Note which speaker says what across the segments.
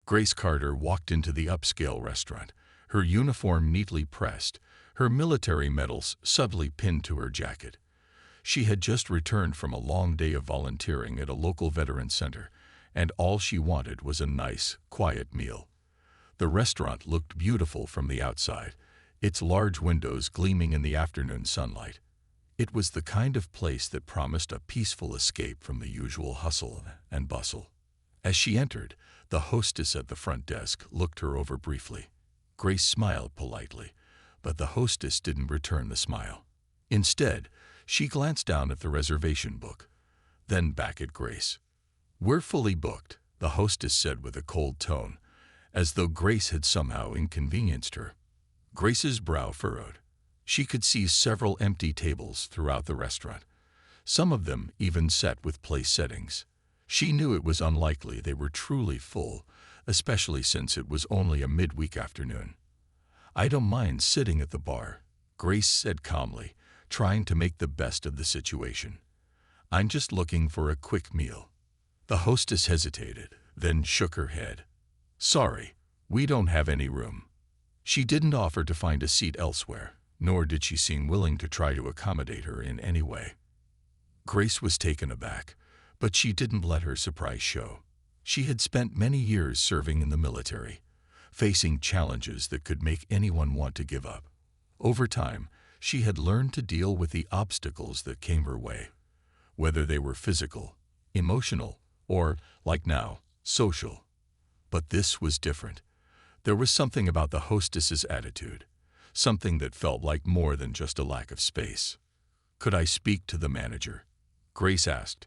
Speaker 1: Grace Carter walked into the upscale restaurant, her uniform neatly pressed, her military medals subtly pinned to her jacket. She had just returned from a long day of volunteering at a local veteran center, and all she wanted was a nice, quiet meal. The restaurant looked beautiful from the outside, its large windows gleaming in the afternoon sunlight. It was the kind of place that promised a peaceful escape from the usual hustle and bustle. As she entered, the hostess at the front desk looked her over briefly. Grace smiled politely, but the hostess didn't return the smile. Instead, she glanced down at the reservation book, then back at Grace. "We're fully booked," the hostess said with a cold tone, as though Grace had somehow inconvenienced her. Grace's brow furrowed. She could see several empty tables throughout the restaurant, some of them even set with place settings. She knew it was unlikely they were truly full, especially since it was only a midweek afternoon. "I don't mind sitting at the bar," Grace said calmly, trying to make the best of the situation. "I'm just looking for a quick meal." The hostess hesitated, then shook her head. "Sorry, we don't have any room." She didn't offer to find a seat elsewhere, nor did she seem willing to try to accommodate her in any way. Grace was taken aback, but she didn't let her surprise show. She had spent many years serving in the military, facing challenges that could make anyone want to give up. Over time, she had learned to deal with the obstacles that came her way, whether they were physical, emotional, or, like now, social. But this was different. There was something about the hostess's attitude, something that felt like more than just a lack of space. "Could I speak to the manager?" Grace asked,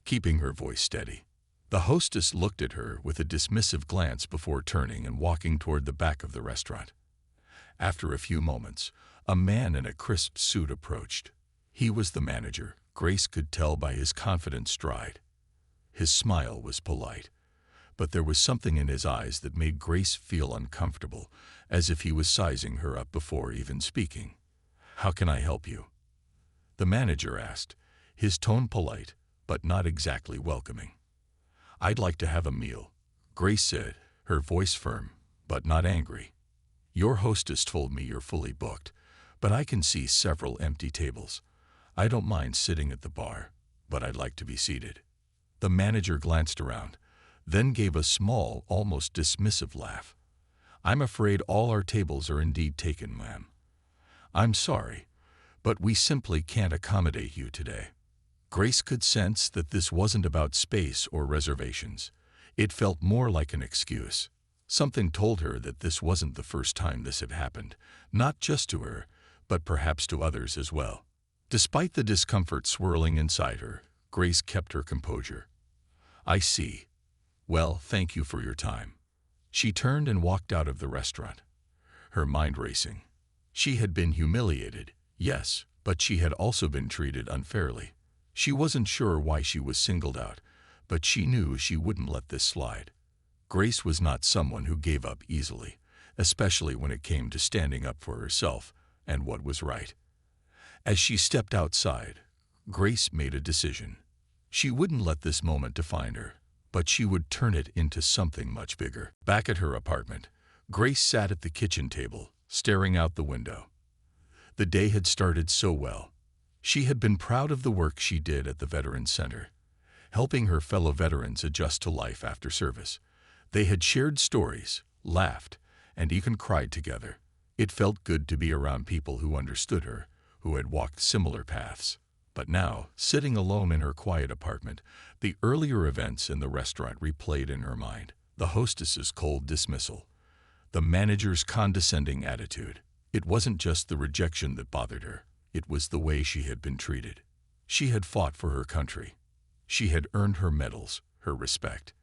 Speaker 1: keeping her voice steady. The hostess looked at her with a dismissive glance before turning and walking toward the back of the restaurant. After a few moments, a man in a crisp suit approached. He was the manager, Grace could tell by his confident stride. His smile was polite, but there was something in his eyes that made Grace feel uncomfortable, as if he was sizing her up before even speaking. "How can I help you?" the manager asked, his tone polite, but not exactly welcoming. "I'd like to have a meal," Grace said, her voice firm, but not angry. "Your hostess told me you're fully booked, but I can see several empty tables. I don't mind sitting at the bar, but I'd like to be seated." The manager glanced around, then gave a small, almost dismissive laugh. "I'm afraid all our tables are indeed taken, ma'am. I'm sorry, but we simply can't accommodate you today." Grace could sense that this wasn't about space or reservations. It felt more like an excuse. Something told her that this wasn't the first time this had happened, not just to her, but perhaps to others as well. Despite the discomfort swirling inside her, Grace kept her composure. "I see. Well, thank you for your time." She turned and walked out of the restaurant, her mind racing. She had been humiliated, yes, but she had also been treated unfairly. She wasn't sure why she was singled out, but she knew she wouldn't let this slide. Grace was not someone who gave up easily, especially when it came to standing up for herself and what was right. As she stepped outside, Grace made a decision. She wouldn't let this moment define her, but she would turn it into something much bigger. Back at her apartment, Grace sat at the kitchen table, staring out the window. The day had started so well. She had been proud of the work she did at the Veterans Center, helping her fellow veterans adjust to life after service. They had shared stories, laughed, and even cried together. It felt good to be around people who understood her, who had walked similar paths. But now, sitting alone in her quiet apartment, the earlier events in the restaurant replayed in her mind. The hostess's cold dismissal, the manager's condescending attitude. It wasn't just the rejection that bothered her. It was the way she had been treated. She had fought for her country. She had earned her medals, her respect.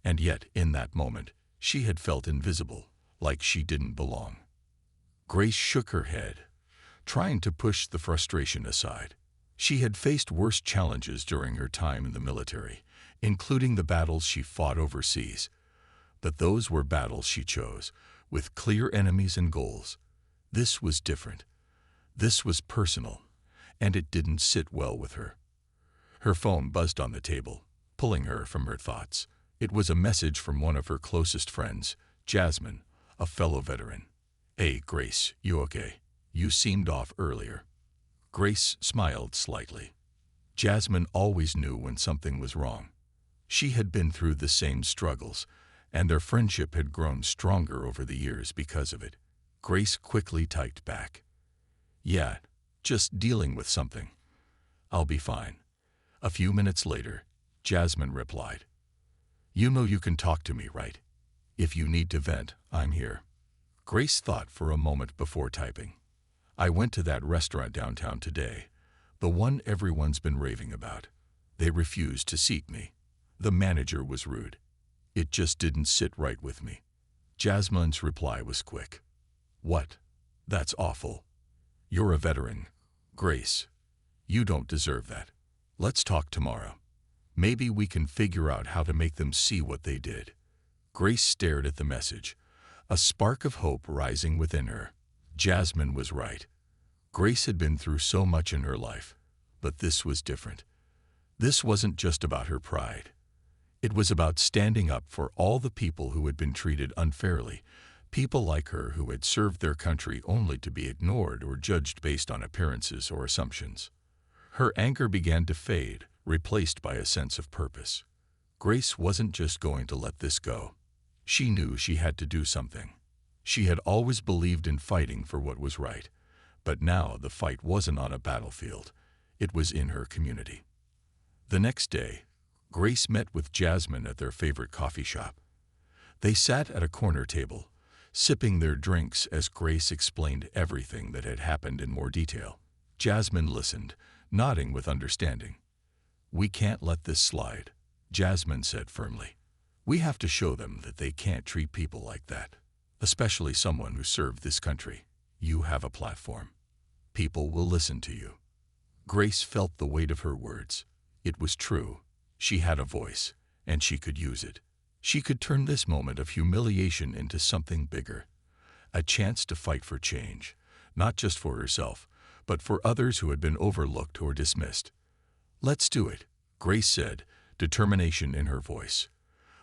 Speaker 1: And yet, in that moment, she had felt invisible, like she didn't belong. Grace shook her head, trying to push the frustration aside. She had faced worse challenges during her time in the military, including the battles she fought overseas. But those were battles she chose, with clear enemies and goals. This was different. This was personal, and it didn't sit well with her. Her phone buzzed on the table, pulling her from her thoughts. It was a message from one of her closest friends, Jasmine, a fellow veteran. "Hey, Grace, you okay? You seemed off earlier." Grace smiled slightly. Jasmine always knew when something was wrong. She had been through the same struggles, and their friendship had grown stronger over the years because of it. Grace quickly typed back, "Yeah, just dealing with something. I'll be fine." A few minutes later, Jasmine replied, "You know you can talk to me, right? If you need to vent, I'm here." Grace thought for a moment before typing. "I went to that restaurant downtown today, the one everyone's been raving about. They refused to seat me. The manager was rude. It just didn't sit right with me." Jasmine's reply was quick. "What? That's awful. You're a veteran, Grace. You don't deserve that. Let's talk tomorrow. Maybe we can figure out how to make them see what they did." Grace stared at the message, a spark of hope rising within her. Jasmine was right. Grace had been through so much in her life, but this was different. This wasn't just about her pride. It was about standing up for all the people who had been treated unfairly, people like her who had served their country only to be ignored or judged based on appearances or assumptions. Her anger began to fade, replaced by a sense of purpose. Grace wasn't just going to let this go. She knew she had to do something. She had always believed in fighting for what was right, but now the fight wasn't on a battlefield. It was in her community. The next day, Grace met with Jasmine at their favorite coffee shop. They sat at a corner table, sipping their drinks as Grace explained everything that had happened in more detail. Jasmine listened, nodding with understanding. "We can't let this slide," Jasmine said firmly. "We have to show them that they can't treat people like that, especially someone who served this country. You have a platform. People will listen to you." Grace felt the weight of her words. It was true. She had a voice, and she could use it. She could turn this moment of humiliation into something bigger, a chance to fight for change, not just for herself, but for others who had been overlooked or dismissed. "Let's do it," Grace said, determination in her voice.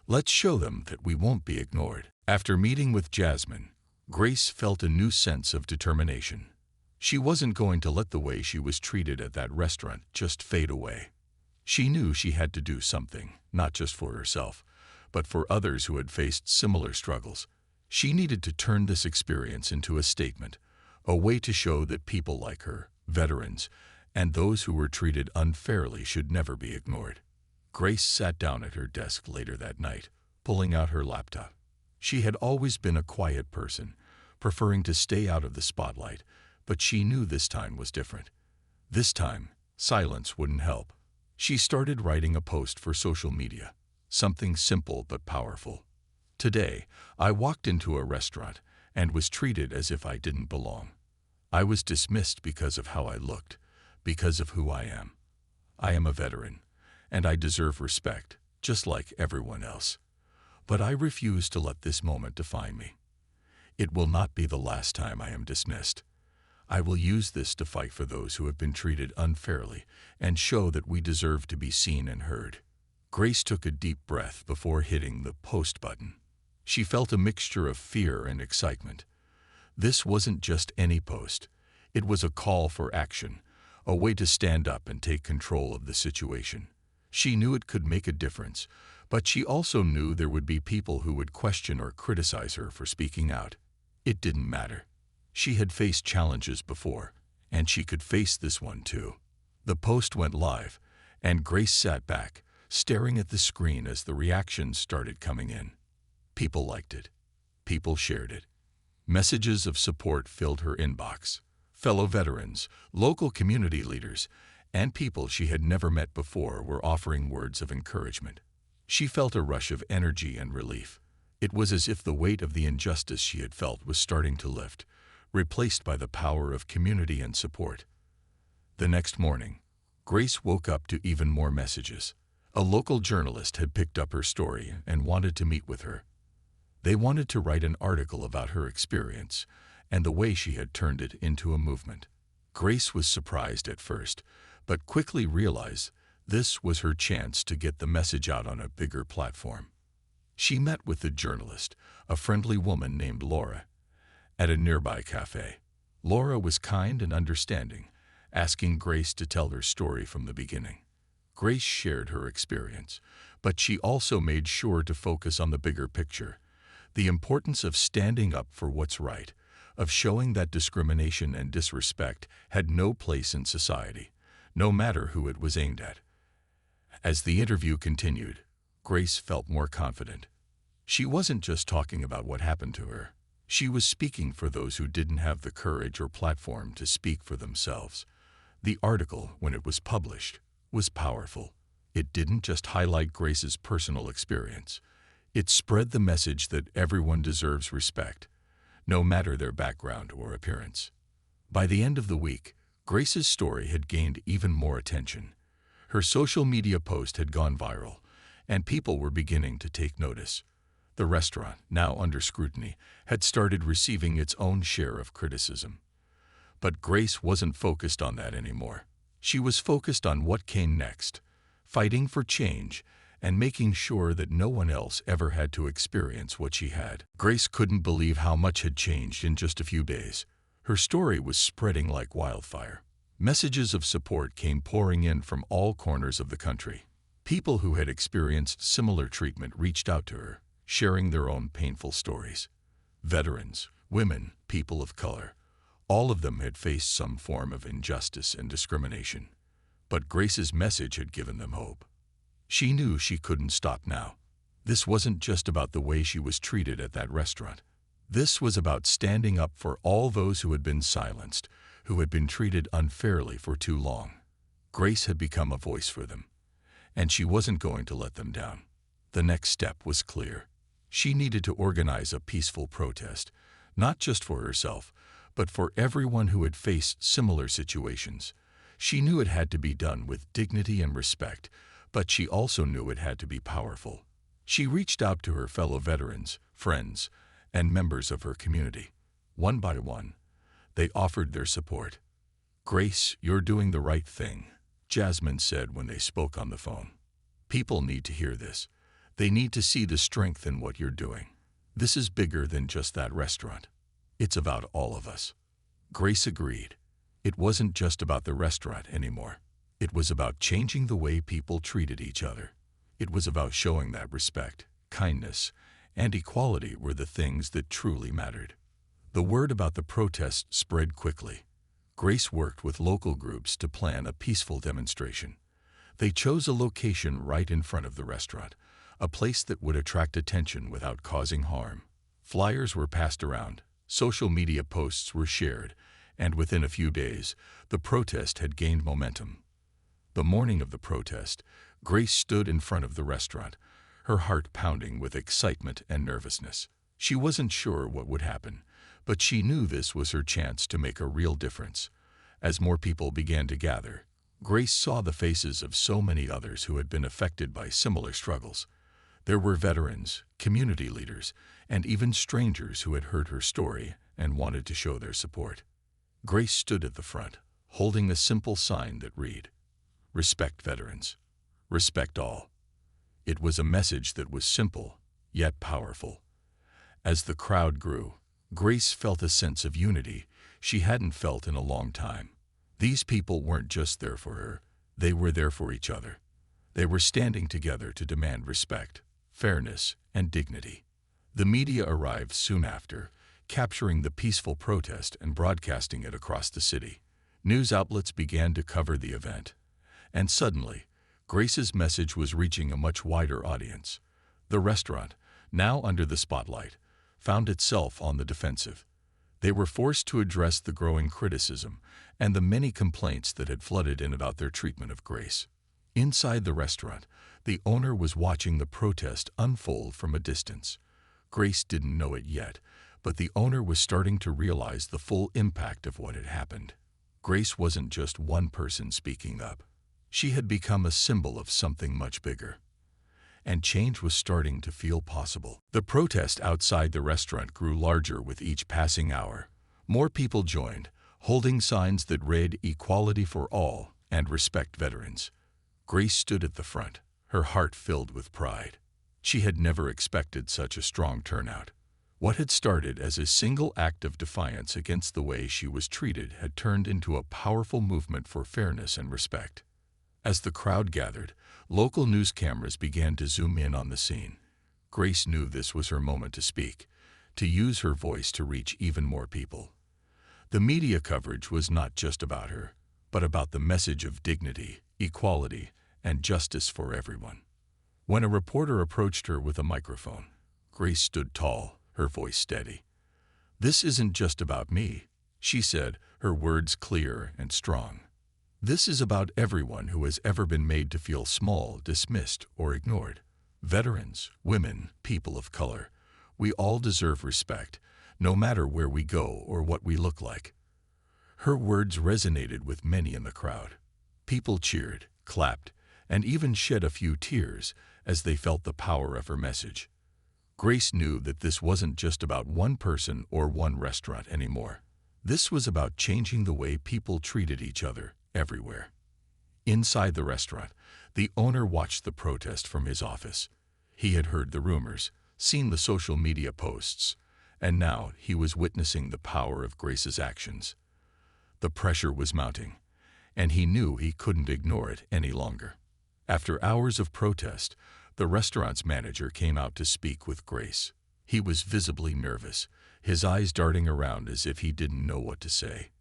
Speaker 1: "Let's show them that we won't be ignored." After meeting with Jasmine, Grace felt a new sense of determination. She wasn't going to let the way she was treated at that restaurant just fade away. She knew she had to do something, not just for herself, but for others who had faced similar struggles. She needed to turn this experience into a statement, a way to show that people like her, veterans, and those who were treated unfairly should never be ignored. Grace sat down at her desk later that night, pulling out her laptop. She had always been a quiet person, preferring to stay out of the spotlight, but she knew this time was different. This time, silence wouldn't help. She started writing a post for social media, something simple but powerful. "Today, I walked into a restaurant and was treated as if I didn't belong. I was dismissed because of how I looked, because of who I am. I am a veteran, and I deserve respect, just like everyone else. But I refuse to let this moment define me. It will not be the last time I am dismissed. I will use this to fight for those who have been treated unfairly and show that we deserve to be seen and heard." Grace took a deep breath before hitting the post button. She felt a mixture of fear and excitement. This wasn't just any post. It was a call for action, a way to stand up and take control of the situation. She knew it could make a difference, but she also knew there would be people who would question or criticize her for speaking out. It didn't matter. She had faced challenges before, and she could face this one too. The post went live, and Grace sat back, staring at the screen as the reactions started coming in. People liked it. People shared it. Messages of support filled her inbox. Fellow veterans, local community leaders, and people she had never met before were offering words of encouragement. She felt a rush of energy and relief. It was as if the weight of the injustice she had felt was starting to lift, replaced by the power of community and support. The next morning, Grace woke up to even more messages. A local journalist had picked up her story and wanted to meet with her. They wanted to write an article about her experience and the way she had turned it into a movement. Grace was surprised at first, but quickly realized this was her chance to get the message out on a bigger platform. She met with the journalist, a friendly woman named Laura, at a nearby cafe. Laura was kind and understanding, asking Grace to tell her story from the beginning. Grace shared her experience, but she also made sure to focus on the bigger picture, the importance of standing up for what's right, of showing that discrimination and disrespect had no place in society, no matter who it was aimed at. As the interview continued, Grace felt more confident. She wasn't just talking about what happened to her. She was speaking for those who didn't have the courage or platform to speak for themselves. The article, when it was published, was powerful. It didn't just highlight Grace's personal experience. It spread the message that everyone deserves respect, no matter their background or appearance. By the end of the week, Grace's story had gained even more attention. Her social media post had gone viral, and people were beginning to take notice. The restaurant, now under scrutiny, had started receiving its own share of criticism. But Grace wasn't focused on that anymore. She was focused on what came next, fighting for change and making sure that no one else ever had to experience what she had. Grace couldn't believe how much had changed in just a few days. Her story was spreading like wildfire. Messages of support came pouring in from all corners of the country. People who had experienced similar treatment reached out to her, sharing their own painful stories. Veterans, women, people of color, all of them had faced some form of injustice and discrimination. But Grace's message had given them hope. She knew she couldn't stop now. This wasn't just about the way she was treated at that restaurant. This was about standing up for all those who had been silenced, who had been treated unfairly for too long. Grace had become a voice for them, and she wasn't going to let them down. The next step was clear. She needed to organize a peaceful protest, not just for herself, but for everyone who had faced similar situations. She knew it had to be done with dignity and respect, but she also knew it had to be powerful. She reached out to her fellow veterans, friends, and members of her community. One by one, they offered their support. "Grace, you're doing the right thing," Jasmine said when they spoke on the phone. "People need to hear this. They need to see the strength in what you're doing. This is bigger than just that restaurant. It's about all of us." Grace agreed. It wasn't just about the restaurant anymore. It was about changing the way people treated each other. It was about showing that respect, kindness, and equality were the things that truly mattered. The word about the protest spread quickly. Grace worked with local groups to plan a peaceful demonstration. They chose a location right in front of the restaurant, a place that would attract attention without causing harm. Flyers were passed around, social media posts were shared, and within a few days, the protest had gained momentum. The morning of the protest, Grace stood in front of the restaurant, her heart pounding with excitement and nervousness. She wasn't sure what would happen, but she knew this was her chance to make a real difference. As more people began to gather, Grace saw the faces of so many others who had been affected by similar struggles. There were veterans, community leaders, and even strangers who had heard her story and wanted to show their support. Grace stood at the front, holding a simple sign that read, "Respect veterans. Respect all." It was a message that was simple, yet powerful. As the crowd grew, Grace felt a sense of unity she hadn't felt in a long time. These people weren't just there for her, they were there for each other. They were standing together to demand respect, fairness, and dignity. The media arrived soon after, capturing the peaceful protest and broadcasting it across the city. News outlets began to cover the event, and suddenly, Grace's message was reaching a much wider audience. The restaurant, now under the spotlight, found itself on the defensive. They were forced to address the growing criticism and the many complaints that had flooded in about their treatment of Grace. Inside the restaurant, the owner was watching the protest unfold from a distance. Grace didn't know it yet, but the owner was starting to realize the full impact of what had happened. Grace wasn't just one person speaking up. She had become a symbol of something much bigger. And change was starting to feel possible. The protest outside the restaurant grew larger with each passing hour. More people joined, holding signs that read "Equality for all" and "Respect veterans." Grace stood at the front, her heart filled with pride. She had never expected such a strong turnout. What had started as a single act of defiance against the way she was treated had turned into a powerful movement for fairness and respect. As the crowd gathered, local news cameras began to zoom in on the scene. Grace knew this was her moment to speak, to use her voice to reach even more people. The media coverage was not just about her, but about the message of dignity, equality, and justice for everyone. When a reporter approached her with a microphone, Grace stood tall, her voice steady. "This isn't just about me," she said, her words clear and strong. "This is about everyone who has ever been made to feel small, dismissed, or ignored. Veterans, women, people of color. We all deserve respect, no matter where we go or what we look like." Her words resonated with many in the crowd. People cheered, clapped, and even shed a few tears as they felt the power of her message. Grace knew that this wasn't just about one person or one restaurant anymore. This was about changing the way people treated each other everywhere. Inside the restaurant, the owner watched the protest from his office. He had heard the rumors, seen the social media posts, and now he was witnessing the power of Grace's actions. The pressure was mounting, and he knew he couldn't ignore it any longer. After hours of protest, the restaurant's manager came out to speak with Grace. He was visibly nervous, his eyes darting around as if he didn't know what to say.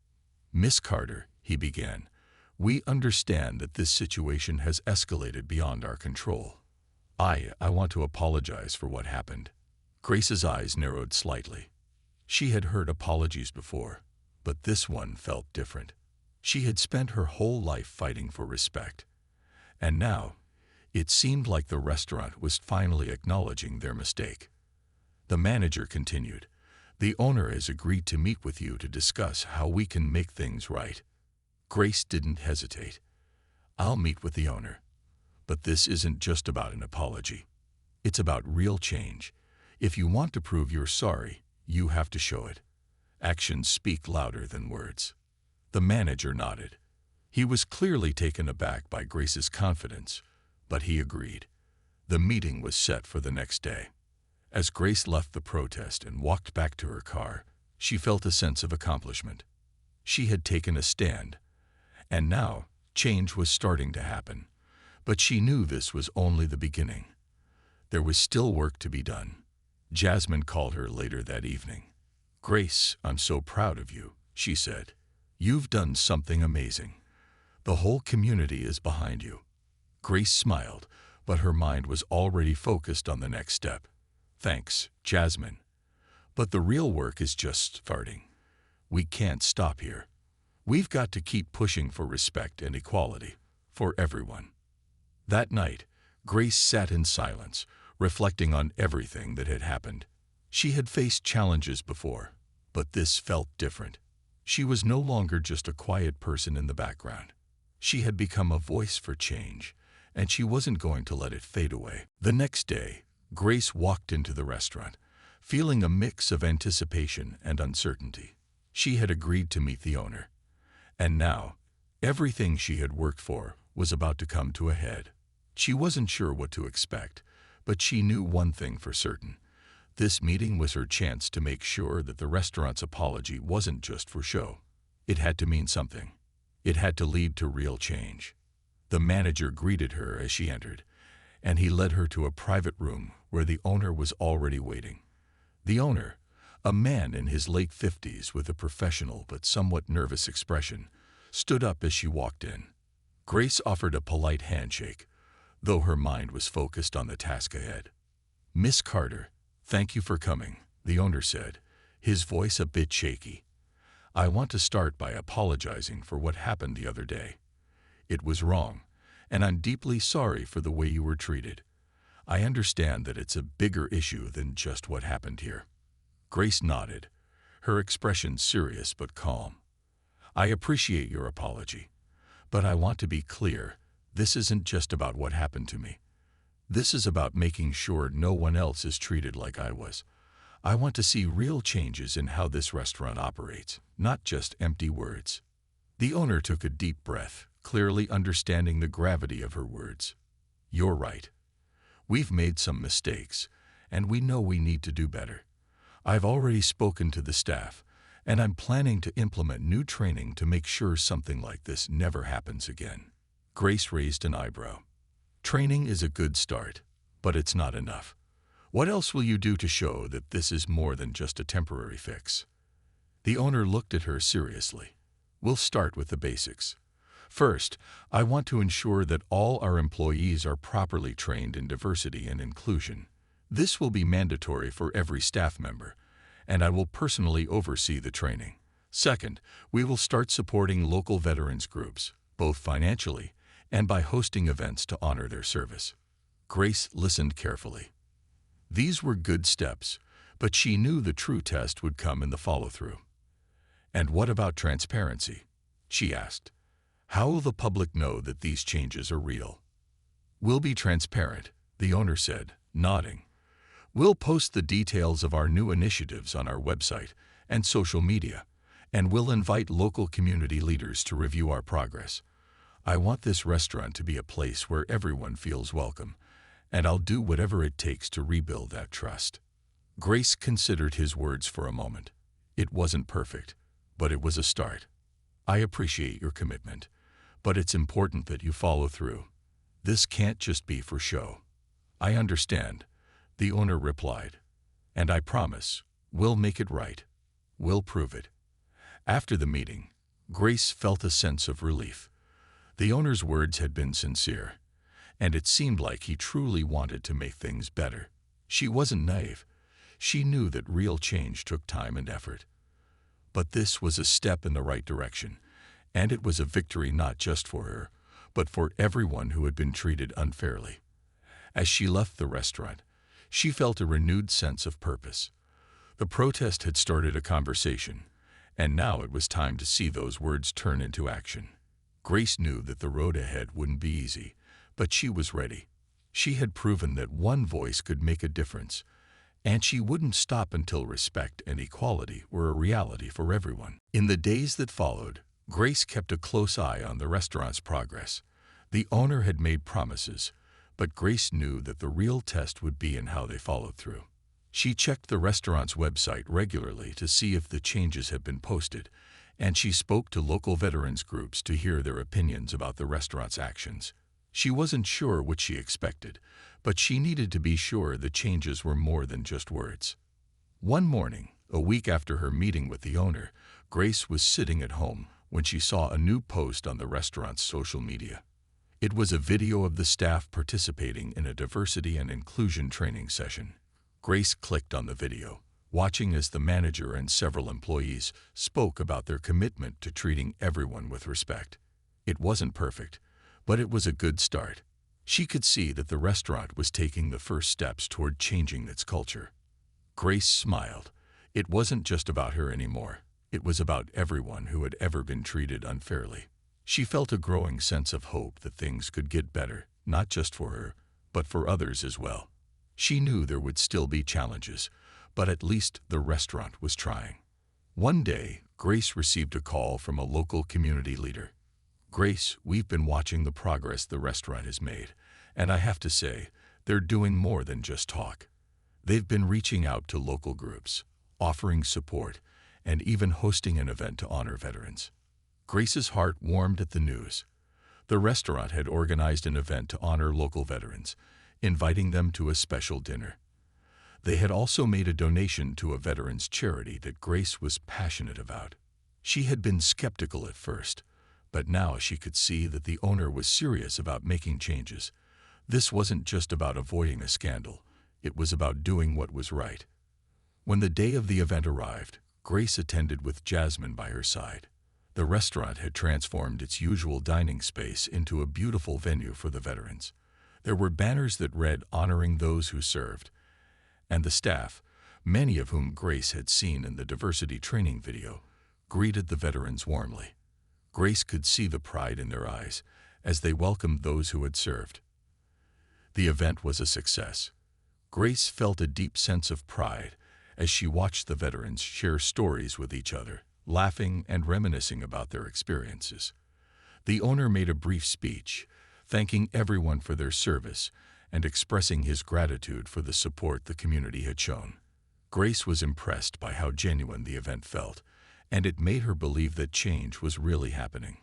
Speaker 1: "Miss Carter," he began, "we understand that this situation has escalated beyond our control. I want to apologize for what happened." Grace's eyes narrowed slightly. She had heard apologies before, but this one felt different. She had spent her whole life fighting for respect, and now it seemed like the restaurant was finally acknowledging their mistake. The manager continued, "The owner has agreed to meet with you to discuss how we can make things right." Grace didn't hesitate. "I'll meet with the owner. But this isn't just about an apology. It's about real change. If you want to prove you're sorry, you have to show it. Actions speak louder than words." The manager nodded. He was clearly taken aback by Grace's confidence, but he agreed. The meeting was set for the next day. As Grace left the protest and walked back to her car, she felt a sense of accomplishment. She had taken a stand, and now change was starting to happen. But she knew this was only the beginning. There was still work to be done. Jasmine called her later that evening. "Grace, I'm so proud of you," she said. "You've done something amazing. The whole community is behind you." Grace smiled, but her mind was already focused on the next step. "Thanks, Jasmine. But the real work is just starting. We can't stop here. We've got to keep pushing for respect and equality for everyone." That night, Grace sat in silence, reflecting on everything that had happened. She had faced challenges before, but this felt different. She was no longer just a quiet person in the background. She had become a voice for change, and she wasn't going to let it fade away. The next day, Grace walked into the restaurant, feeling a mix of anticipation and uncertainty. She had agreed to meet the owner, and now everything she had worked for was about to come to a head. She wasn't sure what to expect, but she knew one thing for certain. This meeting was her chance to make sure that the restaurant's apology wasn't just for show. It had to mean something. It had to lead to real change. The manager greeted her as she entered, and he led her to a private room where the owner was already waiting. The owner, a man in his late 50s with a professional but somewhat nervous expression, stood up as she walked in. Grace offered a polite handshake, though her mind was focused on the task ahead. "Miss Carter, thank you for coming," the owner said, his voice a bit shaky. "I want to start by apologizing for what happened the other day. It was wrong, and I'm deeply sorry for the way you were treated. I understand that it's a bigger issue than just what happened here." Grace nodded, her expression serious but calm. "I appreciate your apology, but I want to be clear. This isn't just about what happened to me. This is about making sure no one else is treated like I was. I want to see real changes in how this restaurant operates, not just empty words." The owner took a deep breath, clearly understanding the gravity of her words. "You're right. We've made some mistakes, and we know we need to do better. I've already spoken to the staff, and I'm planning to implement new training to make sure something like this never happens again." Grace raised an eyebrow. "Training is a good start, but it's not enough. What else will you do to show that this is more than just a temporary fix?" The owner looked at her seriously. "We'll start with the basics. First, I want to ensure that all our employees are properly trained in diversity and inclusion. This will be mandatory for every staff member, and I will personally oversee the training. Second, we will start supporting local veterans groups, both financially and by hosting events to honor their service." Grace listened carefully. These were good steps, but she knew the true test would come in the follow-through. "And what about transparency?" she asked. "How will the public know that these changes are real?" "We'll be transparent," the owner said, nodding. "We'll post the details of our new initiatives on our website and social media, and we'll invite local community leaders to review our progress. I want this restaurant to be a place where everyone feels welcome, and I'll do whatever it takes to rebuild that trust." Grace considered his words for a moment. It wasn't perfect, but it was a start. "I appreciate your commitment, but it's important that you follow through. This can't just be for show." "I understand," the owner replied. "And I promise, we'll make it right. We'll prove it." After the meeting, Grace felt a sense of relief. The owner's words had been sincere, and it seemed like he truly wanted to make things better. She wasn't naive. She knew that real change took time and effort. But this was a step in the right direction, and it was a victory not just for her, but for everyone who had been treated unfairly. As she left the restaurant, she felt a renewed sense of purpose. The protest had started a conversation, and now it was time to see those words turn into action. Grace knew that the road ahead wouldn't be easy, but she was ready. She had proven that one voice could make a difference, and she wouldn't stop until respect and equality were a reality for everyone. In the days that followed, Grace kept a close eye on the restaurant's progress. The owner had made promises, but Grace knew that the real test would be in how they followed through. She checked the restaurant's website regularly to see if the changes had been posted, and she spoke to local veterans groups to hear their opinions about the restaurant's actions. She wasn't sure what she expected, but she needed to be sure the changes were more than just words. One morning, a week after her meeting with the owner, Grace was sitting at home when she saw a new post on the restaurant's social media. It was a video of the staff participating in a diversity and inclusion training session. Grace clicked on the video, watching as the manager and several employees spoke about their commitment to treating everyone with respect. It wasn't perfect, but it was a good start. She could see that the restaurant was taking the first steps toward changing its culture. Grace smiled. It wasn't just about her anymore. It was about everyone who had ever been treated unfairly. She felt a growing sense of hope that things could get better, not just for her, but for others as well. She knew there would still be challenges, but at least the restaurant was trying. One day, Grace received a call from a local community leader. "Grace, we've been watching the progress the restaurant has made, and I have to say, they're doing more than just talk. They've been reaching out to local groups, offering support, and even hosting an event to honor veterans." Grace's heart warmed at the news. The restaurant had organized an event to honor local veterans, inviting them to a special dinner. They had also made a donation to a veterans charity that Grace was passionate about. She had been skeptical at first, but now she could see that the owner was serious about making changes. This wasn't just about avoiding a scandal, it was about doing what was right. When the day of the event arrived, Grace attended with Jasmine by her side. The restaurant had transformed its usual dining space into a beautiful venue for the veterans. There were banners that read "Honoring Those Who Served," and the staff, many of whom Grace had seen in the diversity training video, greeted the veterans warmly. Grace could see the pride in their eyes as they welcomed those who had served. The event was a success. Grace felt a deep sense of pride as she watched the veterans share stories with each other, laughing and reminiscing about their experiences. The owner made a brief speech, thanking everyone for their service and expressing his gratitude for the support the community had shown. Grace was impressed by how genuine the event felt, and it made her believe that change was really happening.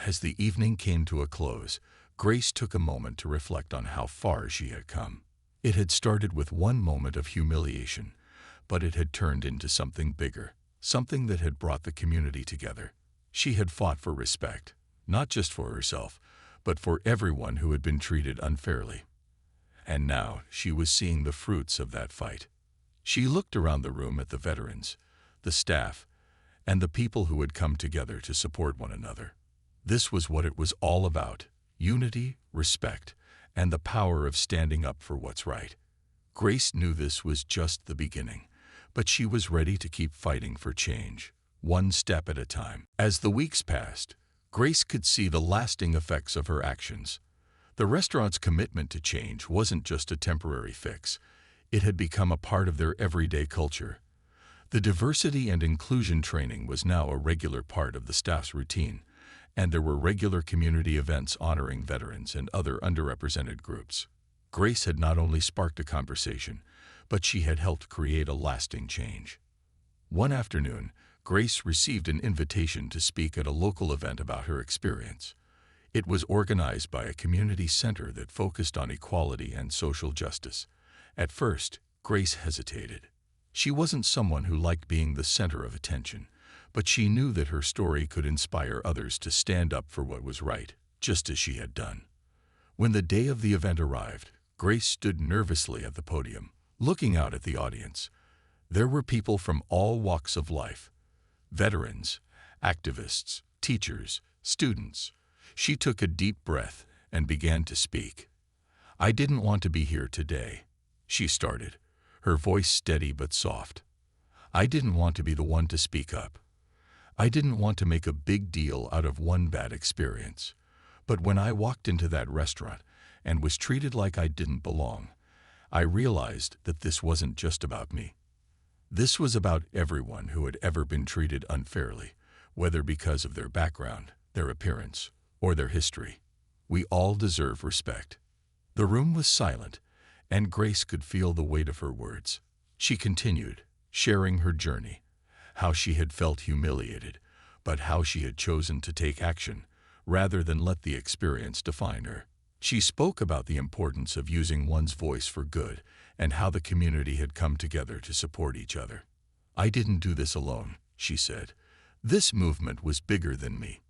Speaker 1: As the evening came to a close, Grace took a moment to reflect on how far she had come. It had started with one moment of humiliation, but it had turned into something bigger, something that had brought the community together. She had fought for respect, not just for herself, but for everyone who had been treated unfairly. And now she was seeing the fruits of that fight. She looked around the room at the veterans, the staff, and the people who had come together to support one another. This was what it was all about: unity, respect, and the power of standing up for what's right. Grace knew this was just the beginning, but she was ready to keep fighting for change, one step at a time. As the weeks passed, Grace could see the lasting effects of her actions. The restaurant's commitment to change wasn't just a temporary fix. It had become a part of their everyday culture. The diversity and inclusion training was now a regular part of the staff's routine, and there were regular community events honoring veterans and other underrepresented groups. Grace had not only sparked a conversation, but she had helped create a lasting change. One afternoon, Grace received an invitation to speak at a local event about her experience. It was organized by a community center that focused on equality and social justice. At first, Grace hesitated. She wasn't someone who liked being the center of attention, but she knew that her story could inspire others to stand up for what was right, just as she had done. When the day of the event arrived, Grace stood nervously at the podium, looking out at the audience. There were people from all walks of life: veterans, activists, teachers, students. She took a deep breath and began to speak. "I didn't want to be here today," she started, her voice steady but soft. "I didn't want to be the one to speak up. I didn't want to make a big deal out of one bad experience. But when I walked into that restaurant and was treated like I didn't belong, I realized that this wasn't just about me. This was about everyone who had ever been treated unfairly, whether because of their background, their appearance, or their history. We all deserve respect." The room was silent, and Grace could feel the weight of her words. She continued, sharing her journey, how she had felt humiliated, but how she had chosen to take action, rather than let the experience define her. She spoke about the importance of using one's voice for good and how the community had come together to support each other. "I didn't do this alone," she said. "This movement was bigger than me.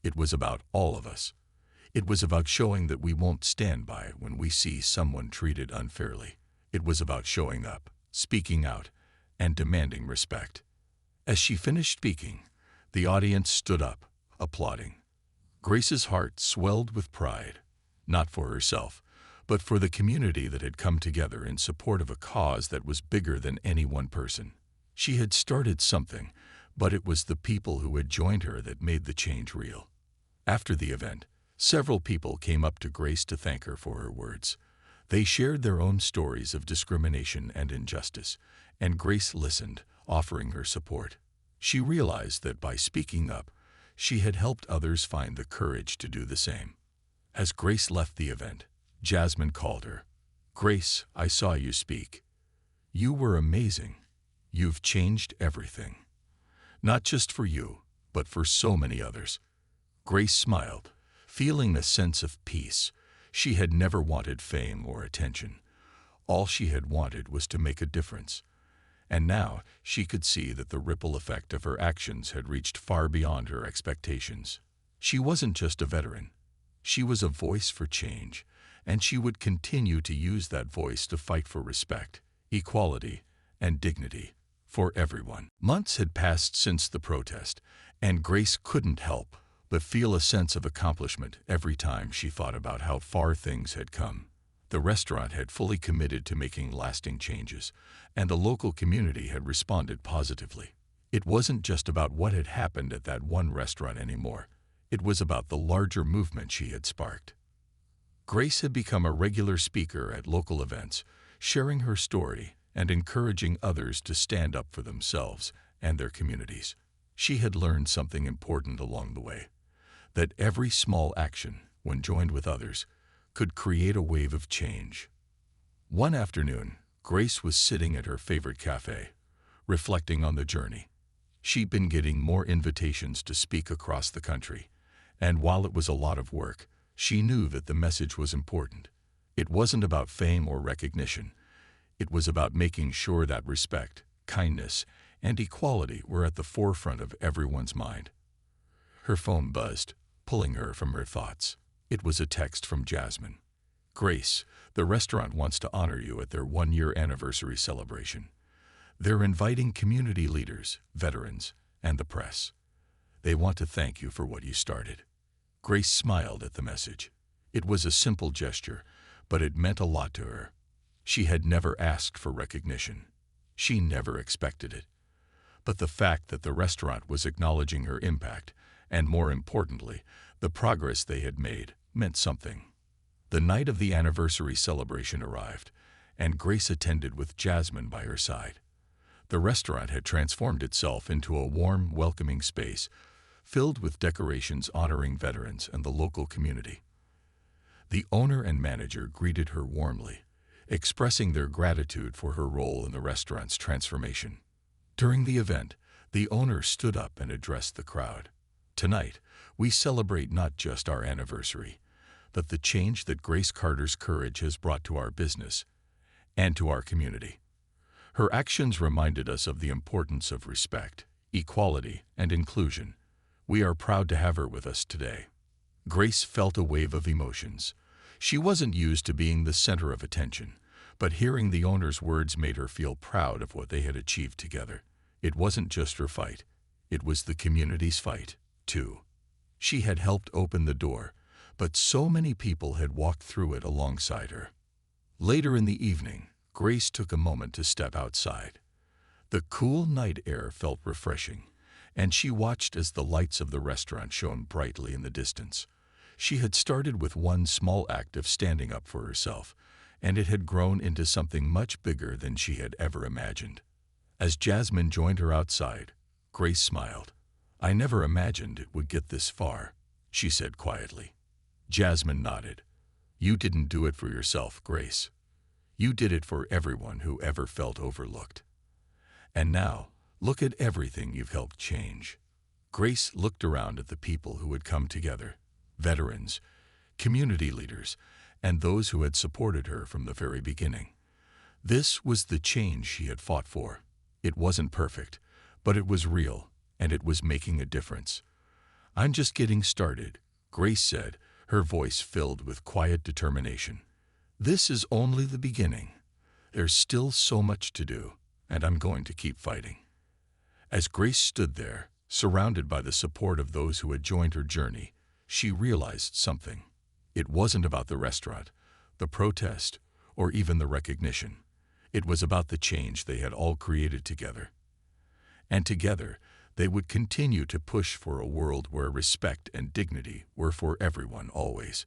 Speaker 1: It was about all of us. It was about showing that we won't stand by when we see someone treated unfairly. It was about showing up, speaking out, and demanding respect." As she finished speaking, the audience stood up, applauding. Grace's heart swelled with pride, not for herself, but for the community that had come together in support of a cause that was bigger than any one person. She had started something, but it was the people who had joined her that made the change real. After the event, several people came up to Grace to thank her for her words. They shared their own stories of discrimination and injustice, and Grace listened, offering her support. She realized that by speaking up, she had helped others find the courage to do the same. As Grace left the event, Jasmine called her. "Grace, I saw you speak. You were amazing. You've changed everything. Not just for you, but for so many others." Grace smiled, feeling a sense of peace. She had never wanted fame or attention. All she had wanted was to make a difference. And now she could see that the ripple effect of her actions had reached far beyond her expectations. She wasn't just a veteran. She was a voice for change, and she would continue to use that voice to fight for respect, equality, and dignity for everyone. Months had passed since the protest, and Grace couldn't help but feel a sense of accomplishment every time she thought about how far things had come. The restaurant had fully committed to making lasting changes, and the local community had responded positively. It wasn't just about what had happened at that one restaurant anymore. It was about the larger movement she had sparked. Grace had become a regular speaker at local events, sharing her story and encouraging others to stand up for themselves and their communities. She had learned something important along the way, that every small action, when joined with others, could create a wave of change. One afternoon, Grace was sitting at her favorite cafe, reflecting on the journey. She'd been getting more invitations to speak across the country, and while it was a lot of work, she knew that the message was important. It wasn't about fame or recognition. It was about making sure that respect, kindness, and equality were at the forefront of everyone's mind. Her phone buzzed, pulling her from her thoughts. It was a text from Jasmine. "Grace, the restaurant wants to honor you at their 1-year anniversary celebration. They're inviting community leaders, veterans, and the press. They want to thank you for what you started." Grace smiled at the message. It was a simple gesture, but it meant a lot to her. She had never asked for recognition. She never expected it. But the fact that the restaurant was acknowledging her impact, and more importantly, the progress they had made, meant something. The night of the anniversary celebration arrived, and Grace attended with Jasmine by her side. The restaurant had transformed itself into a warm, welcoming space, filled with decorations honoring veterans and the local community. The owner and manager greeted her warmly, expressing their gratitude for her role in the restaurant's transformation. During the event, the owner stood up and addressed the crowd. "Tonight, we celebrate not just our anniversary, but the change that Grace Carter's courage has brought to our business and to our community. Her actions reminded us of the importance of respect, equality, and inclusion. We are proud to have her with us today." Grace felt a wave of emotions. She wasn't used to being the center of attention, but hearing the owner's words made her feel proud of what they had achieved together. It wasn't just her fight. It was the community's fight, too. She had helped open the door, but so many people had walked through it alongside her. Later in the evening, Grace took a moment to step outside. The cool night air felt refreshing, and she watched as the lights of the restaurant shone brightly in the distance. She had started with one small act of standing up for herself, and it had grown into something much bigger than she had ever imagined. As Jasmine joined her outside, Grace smiled. "I never imagined it would get this far," she said quietly. Jasmine nodded. "You didn't do it for yourself, Grace. You did it for everyone who ever felt overlooked. And now, look at everything you've helped change." Grace looked around at the people who had come together, veterans, community leaders, and those who had supported her from the very beginning. This was the change she had fought for. It wasn't perfect, but it was real, and it was making a difference. "I'm just getting started," Grace said, her voice filled with quiet determination. "This is only the beginning. There's still so much to do, and I'm going to keep fighting." As Grace stood there, surrounded by the support of those who had joined her journey, she realized something. It wasn't about the restaurant, the protest, or even the recognition. It was about the change they had all created together. And together, they would continue to push for a world where respect and dignity were for everyone always.